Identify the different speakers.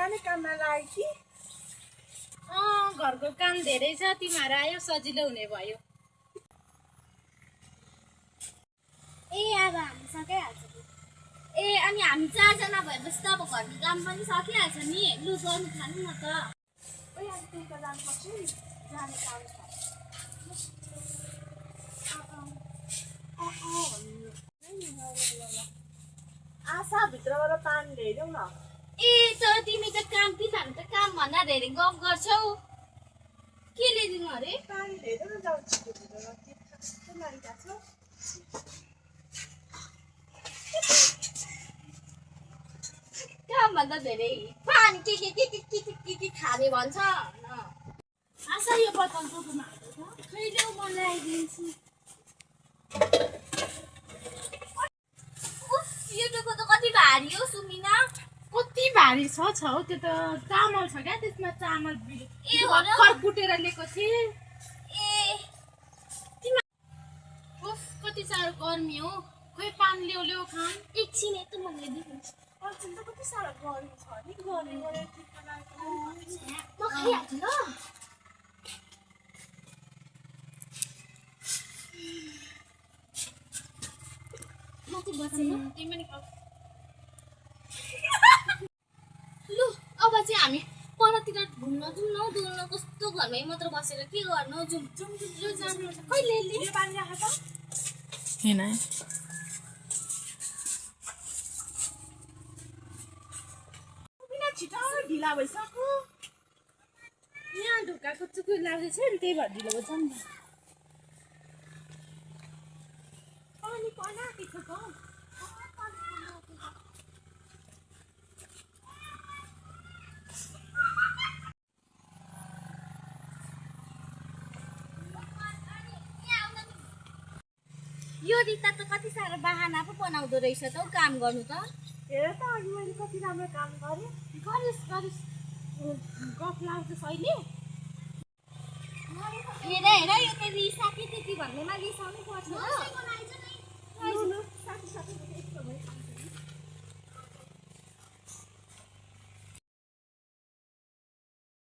Speaker 1: जाने काममा लाग्यो कि
Speaker 2: घरको काम धेरै छ तिमीहरू आयो सजिलो हुने भयो
Speaker 3: ए अब हामी सकिहाल्छ ए अनि हामी 4 जना भएपछि त अब घरको काम पनि सकिहाल्छ नि लु गर्नु थाल्नु न त
Speaker 1: ओइ अनि त्यही त जानुपर्छ नि जाने काम छ आशा भित्रबाट पानी ल्याइदेऊ न
Speaker 3: ए तर तिमी त काम कि हामी त काम भन्दा धेरै गफ गर्छौ के ल्याइदिनु अरे
Speaker 1: पानी ल्याइदेऊ न जाऊ छिटो छिटो कस्तो लागिरहेको छ
Speaker 3: काम भन्दा धेरै पानी के खाने भन्छ
Speaker 2: आशा यो बोतल बोक्नु हाल्छ
Speaker 3: खैले म ल्याइदिन्छु उफ यो टोको त कति भारी हो सुमिना
Speaker 2: कति भारी छ हौ त्यो त चामल छ क्या त्यसमा चामल
Speaker 3: ए भन
Speaker 2: भर्खर कुटेर ल्याएको थिएँ
Speaker 3: ए
Speaker 2: उफ कति साह्रो गर्मी हो खोइ पानी ल्याउ खाम
Speaker 3: एकछिन यता म ल्याइदिन्छु
Speaker 1: अर्जुन त कति साह्रो गर्मी छ नि गर्मी गरेर टिप्न लाग्यो
Speaker 3: म खाइहाल्छु ल म चाहिँ बसेन
Speaker 2: तिमी पनि खाऊ
Speaker 3: लु अब चाहिँ हामी परतिर घुम्न जाउँ न डुल्न कस्तो घरमै मात्र बसेर के गर्नु जाउँ लु जानु कहिले
Speaker 1: यो पानी राख त
Speaker 2: हैन
Speaker 1: बिना छिटो ढिला भइसक्यो
Speaker 2: यहाँ ढुक्काको चुकु लाग्दैछ नि त्यही भएर ढिलो भन्छ नि
Speaker 1: पानी पर्न आँटेको छ
Speaker 3: यो रिता त कति साह्रो बाहना पो बनाउँदो रहेछ त हौ काम गर्नु त
Speaker 1: हेर त अघि मैले कति राम्रो काम गरेँ
Speaker 2: गरिस् गफ लाग्दैछ अहिले
Speaker 3: हेर यो त रिसा के त्यति भन्नेमा रिसाउनु पर्छ
Speaker 1: लु, साथी साथी यस्तो भयो